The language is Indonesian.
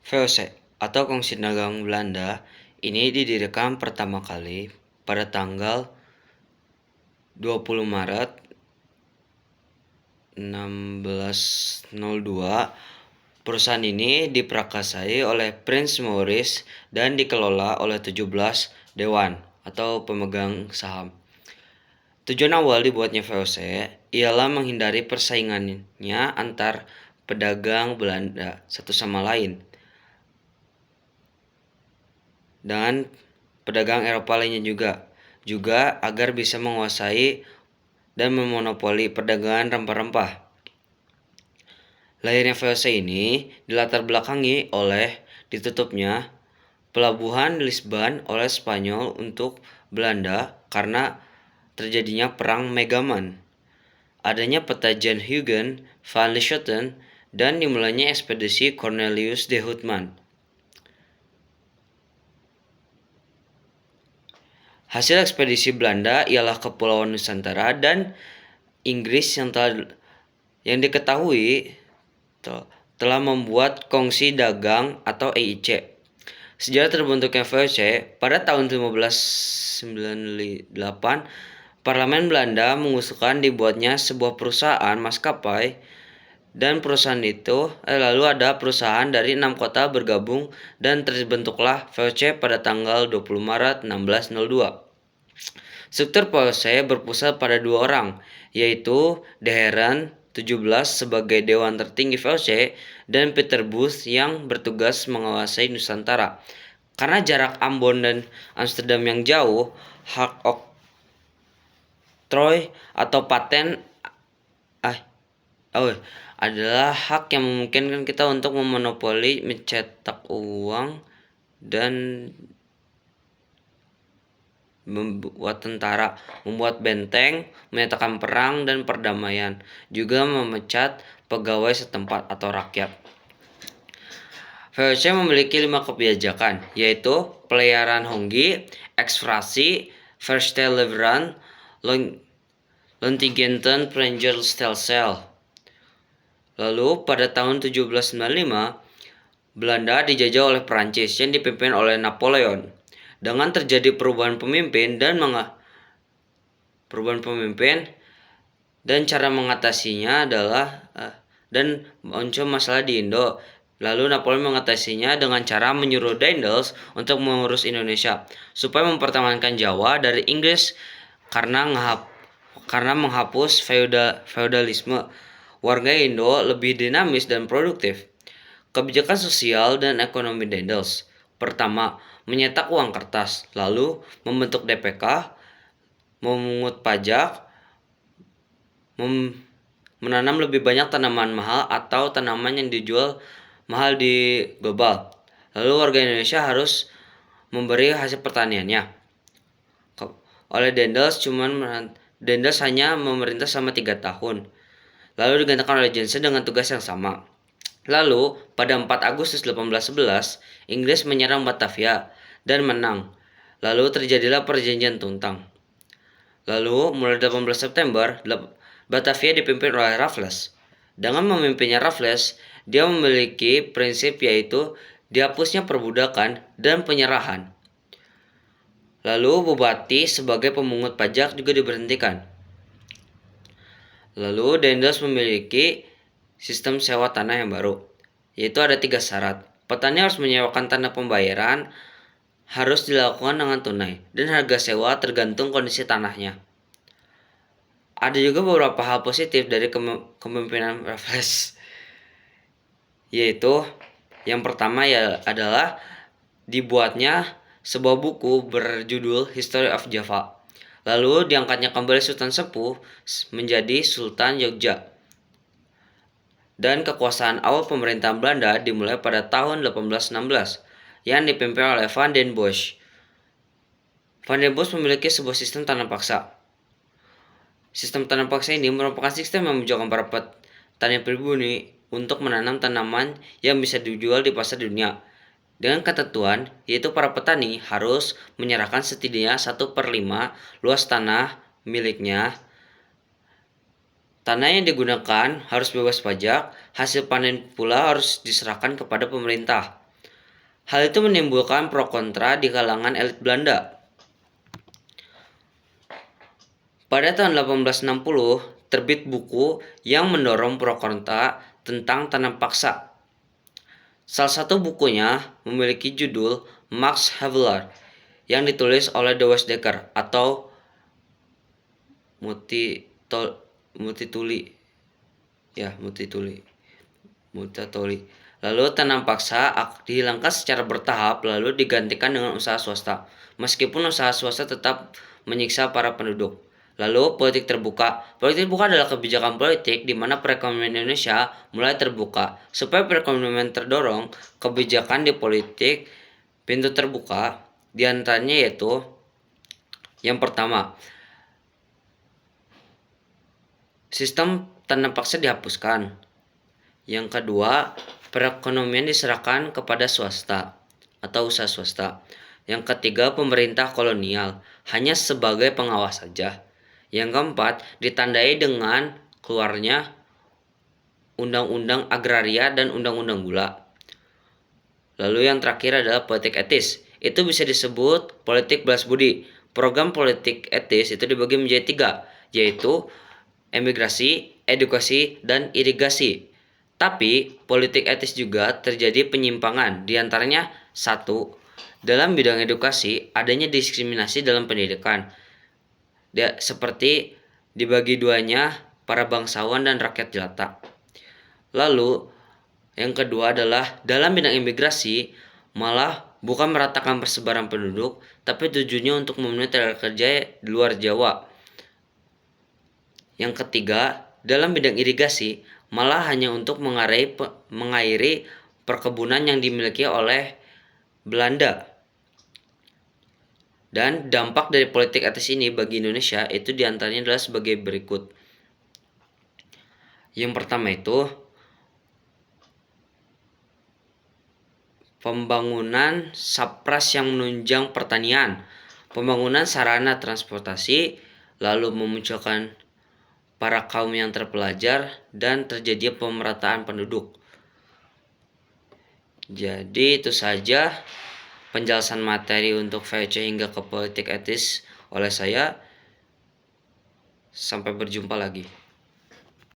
VOC atau Kongsi Dagang Belanda ini didirikan pertama kali pada tanggal 20 Maret 1602. Perusahaan ini diprakarsai oleh Prince Maurice dan dikelola oleh 17 dewan atau pemegang saham. Tujuan awal dibuatnya VOC ialah menghindari persaingannya antar pedagang Belanda satu sama lain dengan pedagang Eropa lainnya juga agar bisa menguasai dan memonopoli perdagangan rempah-rempah. Lahirnya VOC ini dilatar belakangi oleh ditutupnya pelabuhan Lisbon oleh Spanyol untuk Belanda karena terjadinya perang Megaman, adanya peta Jan Huygens van Lieshoten, dan dimulainya ekspedisi Cornelius de Houtman. Hasil ekspedisi Belanda ialah Kepulauan Nusantara dan Inggris yang diketahui telah membuat Kongsi Dagang atau EIC. Sejarah terbentuknya VOC pada tahun 1598, Parlemen Belanda mengusulkan dibuatnya sebuah perusahaan maskapai, dan perusahaan itu lalu ada perusahaan dari 6 kota bergabung dan terbentuklah VOC pada tanggal 20 Maret 1602. Struktur VOC berpusat pada 2 orang, yaitu De Heren 17 sebagai dewan tertinggi VOC dan Peter Booth yang bertugas menguasai Nusantara. Karena jarak Ambon dan Amsterdam yang jauh, hak oktroy atau paten adalah hak yang memungkinkan kita untuk memonopoli mencetak uang dan membuat tentara, membuat benteng, menyatakan perang dan perdamaian, juga memecat pegawai setempat atau rakyat. VOC memiliki 5 kebijakan, yaitu pelayaran honggi, eksfrasi, versteleveraan, Lontigenten, Prengelstelsel. Lalu pada tahun 1795, Belanda dijajah oleh Prancis yang dipimpin oleh Napoleon. Dengan terjadi perubahan pemimpin dan cara mengatasinya adalah dan muncul masalah di Indo. Lalu Napoleon mengatasinya dengan cara menyuruh Daendels untuk mengurus Indonesia supaya mempertahankan Jawa dari Inggris karena menghapus feodalisme. Warga Indo lebih dinamis dan produktif. Kebijakan sosial dan ekonomi Daendels. Pertama, menyetak uang kertas, lalu membentuk DPK, memungut pajak, menanam lebih banyak tanaman mahal atau tanaman yang dijual mahal di global. Lalu warga Indonesia harus memberi hasil pertaniannya. Oleh Daendels hanya memerintah selama 3 tahun. Lalu digantikan oleh Johnson dengan tugas yang sama. Lalu, pada 4 Agustus 1811, Inggris menyerang Batavia dan menang. Lalu terjadilah perjanjian Tuntang. Lalu, mulai 18 September, Batavia dipimpin oleh Raffles. Dengan memimpinnya Raffles, dia memiliki prinsip yaitu dihapusnya perbudakan dan penyerahan. Lalu, bupati sebagai pemungut pajak juga diberhentikan. Lalu Daendels memiliki sistem sewa tanah yang baru, yaitu ada 3 syarat. Petani harus menyewakan tanah pembayaran, harus dilakukan dengan tunai, dan harga sewa tergantung kondisi tanahnya. Ada juga beberapa hal positif dari kepemimpinan Raffles, yaitu yang pertama adalah dibuatnya sebuah buku berjudul History of Java. Lalu diangkatnya kembali Sultan Sepuh menjadi Sultan Yogyakarta. Dan kekuasaan awal pemerintahan Belanda dimulai pada tahun 1816 yang dipimpin oleh Van den Bosch. Van den Bosch memiliki sebuah sistem tanam paksa. Sistem tanam paksa ini merupakan sistem yang memojokkan para petani pribumi untuk menanam tanaman yang bisa dijual di pasar dunia. Dengan ketentuan, yaitu para petani harus menyerahkan setidaknya 1/5 luas tanah miliknya. Tanah yang digunakan harus bebas pajak, hasil panen pula harus diserahkan kepada pemerintah. Hal itu menimbulkan pro kontra di kalangan elit Belanda. Pada tahun 1860, terbit buku yang mendorong pro kontra tentang tanam paksa. Salah satu bukunya memiliki judul Max Havelaar yang ditulis oleh De Westdekker atau Multatuli. Lalu tanam paksa dihilangkan secara bertahap lalu digantikan dengan usaha swasta. Meskipun usaha swasta tetap menyiksa para penduduk. Lalu politik terbuka. Politik terbuka adalah kebijakan politik di mana perekonomian Indonesia mulai terbuka. Supaya perekonomian terdorong, kebijakan di politik pintu terbuka diantaranya yaitu yang pertama, sistem tanam paksa dihapuskan. Yang kedua, perekonomian diserahkan kepada swasta atau usaha swasta. Yang ketiga, pemerintah kolonial hanya sebagai pengawas saja. Yang keempat, ditandai dengan keluarnya undang-undang agraria dan undang-undang gula. Lalu yang terakhir adalah politik etis. Itu bisa disebut politik balas budi. Program politik etis itu dibagi menjadi 3, yaitu emigrasi, edukasi, dan irigasi. Tapi politik etis juga terjadi penyimpangan, diantaranya 1. Dalam bidang edukasi, adanya diskriminasi dalam pendidikan. Seperti dibagi duanya para bangsawan dan rakyat jelata. Lalu yang kedua adalah dalam bidang imigrasi malah bukan meratakan persebaran penduduk, tapi tujuannya untuk memenuhi tenaga kerja di luar Jawa. Yang ketiga, dalam bidang irigasi malah hanya untuk mengairi perkebunan yang dimiliki oleh Belanda. Dan dampak dari politik etis ini bagi Indonesia itu diantaranya adalah sebagai berikut. Yang pertama itu pembangunan sapras yang menunjang pertanian, pembangunan sarana transportasi, lalu memunculkan para kaum yang terpelajar, dan terjadi pemerataan penduduk. Jadi itu saja penjelasan materi untuk VOC hingga ke politik etis oleh saya. Sampai berjumpa lagi.